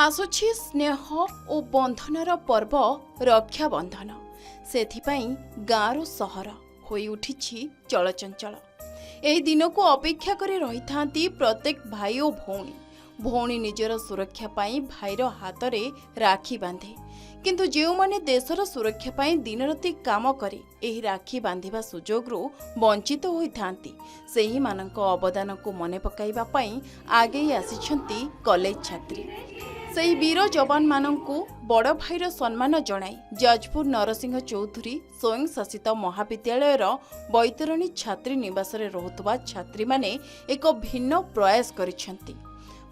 आसुछि स्नेह और बंधनर पर्व रक्षाबंधन सेथिपाई गाँव सहर होई उठिछि चलचंचल। एही दिन को अपेक्षा करी रही थांती प्रत्येक भाई और भौणी। भौणी निजर सुरक्षा पाई भाईर हाथ रे राखी बांधे, किंतु जो माने देशर सुरक्षा पाई दिन राति काम करी एही राखी बांधिबा सुजोगरु वंचित होई थांती सेही मानक अवदान को मने पकाइबा पाई आगे आसिछंती कॉलेज छात्री। सेही वीर जवान मानंकु बड़ भाईर सम्मान जणाई जाजपुर नरसिंह चौधरी स्वयं शासित महाविद्यालयर बैतरणी छात्री निवास रे रहुतबा छात्री माने एक भिन्न प्रयास करिसेंती।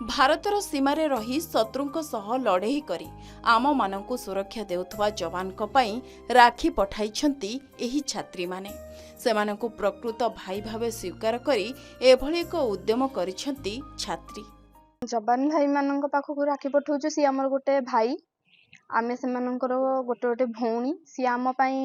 भारतर सीमारे रही शत्रुंक सह लड़ेई करी आम मानंकु सुरक्षा देउथबा जवानक पई राखी पठाइछंती एही छात्री माने। सेमानंकु प्रकृत भाई भावे स्वीकार करी एभली एक उद्यम करिछंती छात्री। जवान भाई मानक पाखक राखी पठाउछु। सी हमर गोटे भाई, आमे सेमानकर गोटे गोटे भौणी। सी आम पई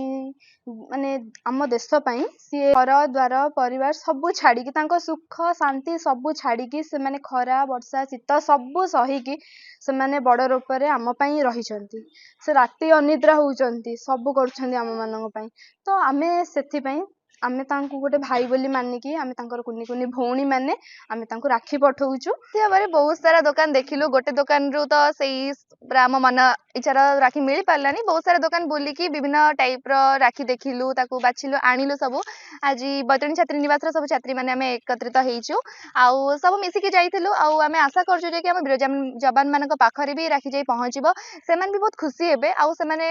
माने आम देश पई सी घर द्वार परिवार सबु छाड़ी की तांको सुख शांति सबु छाड़ी की से माने खरा वर्षा शीत सबु सही की से माने बड़ रूप रे आम पई रहिचंती। से राति अनिद्रा होउचंती सबु करछंती आम मानक पई। तो आमे सेथि पई आमे तांको गोटे भाई बोली मानिकी आमे तांकर कुनी कुनी भौणी माने आमे तांको राखी पठाउछु। त्याबारे बहुत सारा दुकान देखिलु, गोटे दुकान रु तो सेही आम मन इच्छार राखी मिली पारलानी। बहुत सारा दुकान बुलिकी विभिन्न टाइप रो राखी देखिलु, ताकू बाछिलु, आनिलु सबु। आज बैतरणी छात्री निवास रो सब छात्री माने आमे एकत्रित हेइछु आउ सब मिसिकी जाइथिलु। आउ आमे आशा करछु जे कि आम वीर जवान मानक पाखरे भी राखी जाई पहुंचीबो। सेमान भी बहुत खुशी हेबे आउ सेमाने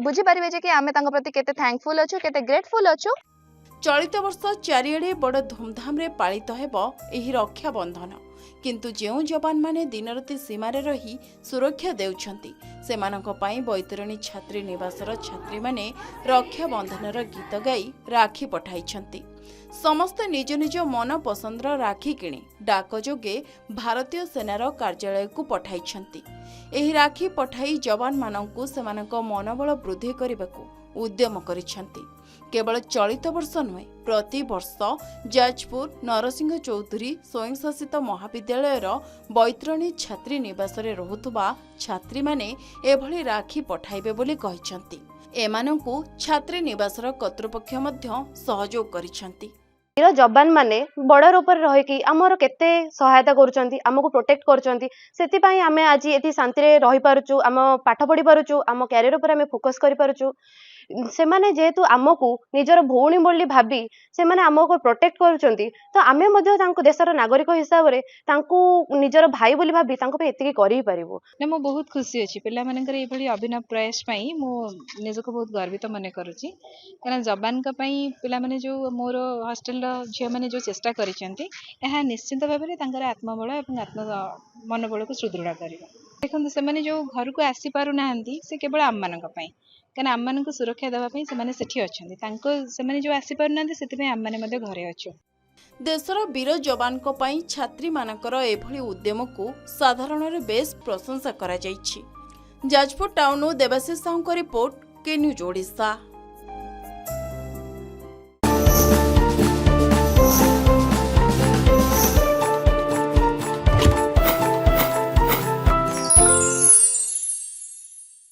बुझी पारिबे जे कि आमे तांको प्रति केते थैंकफुल अछु, केते ग्रेटफुल अछु। चलित वर्ष चारिआडे बड़ धूमधाम रे पालित हेबो एही रक्षाबंधन, किंतु जेउ जवान माने दिन राति सीमारे रही सुरक्षा देउछंती सेमानक पई बैतरणी छात्री निवासर छात्री माने रक्षाबंधनर गीत गाई राखी पठाइछंती। समस्त निज निज मन पसंदर राखी किणी डाक जोगे भारतीय सेनार कार्यालय को पठाइछंती। एही राखी पठाई जवान मानंकु सेमानक मनोबल वृद्धि करबाकू उद्यम करिछंती। केवल चलित वर्ष नुहे प्रति वर्ष जाजपुर नरसिंह चौधरी स्वयं शासित महाविद्यालयर बैतरणी छात्री निवास रे रहुतबा छात्री माने एभली राखी पठाइबे बोली कहिसंती। एमानंकु छात्री निवासर कर्तृपक्ष मध्य सहयोग करिसंती। वीर जवान माने बड़ रूप रही कि आमर केते सहायता करुचंती, आमको प्रोटेक्ट करुचंती। सेति पई आमे आज एति शांति रे रही पारुचु, आम पाठ पढ़ी पारुचु, आम कैरियर ऊपर आमे फोकस करि पारुचु। सेमाने जेहेतु आमको निजर भौणी बोली भाबी सेमाने आमको प्रोटेक्ट करुचंती, तो आमे मध्य तांको देशर नागरिक हिसाब रे तांको निजर भाई बोली भाबी तांको पे एतिकी करि पारिबो। ना मो बहुत खुशी अछि पिला मानकर एभली अभिनव प्रयास पई मो निजको बहुत गर्वित मने करूची। कारण जवान का पई पिला माने जो मोर हॉस्टल झिया माने जो चेष्टा करिसेंती एहा निश्चित भाबे रे तांकर आत्मबल एवं आत्म मनोबल को सुदृढ़ करिवो। देखंतु से माने जो घर को आसी पारु नाहंती से केवल आम मानक पई, कारण आम मानक सुरक्षा देबा पई से माने सेठी अछंती, तांको से माने जो आसी पारु नाहंती सेति पई आम माने मध्ये घरे अछु। देशर वीर जवान को पई छात्री मानकर एभली उद्यम को साधारण रे बेस प्रशंसा करा जायछि। जाजपुर टाउन देवाशीष साहू को रिपोर्ट, के न्यूज ओडिशा।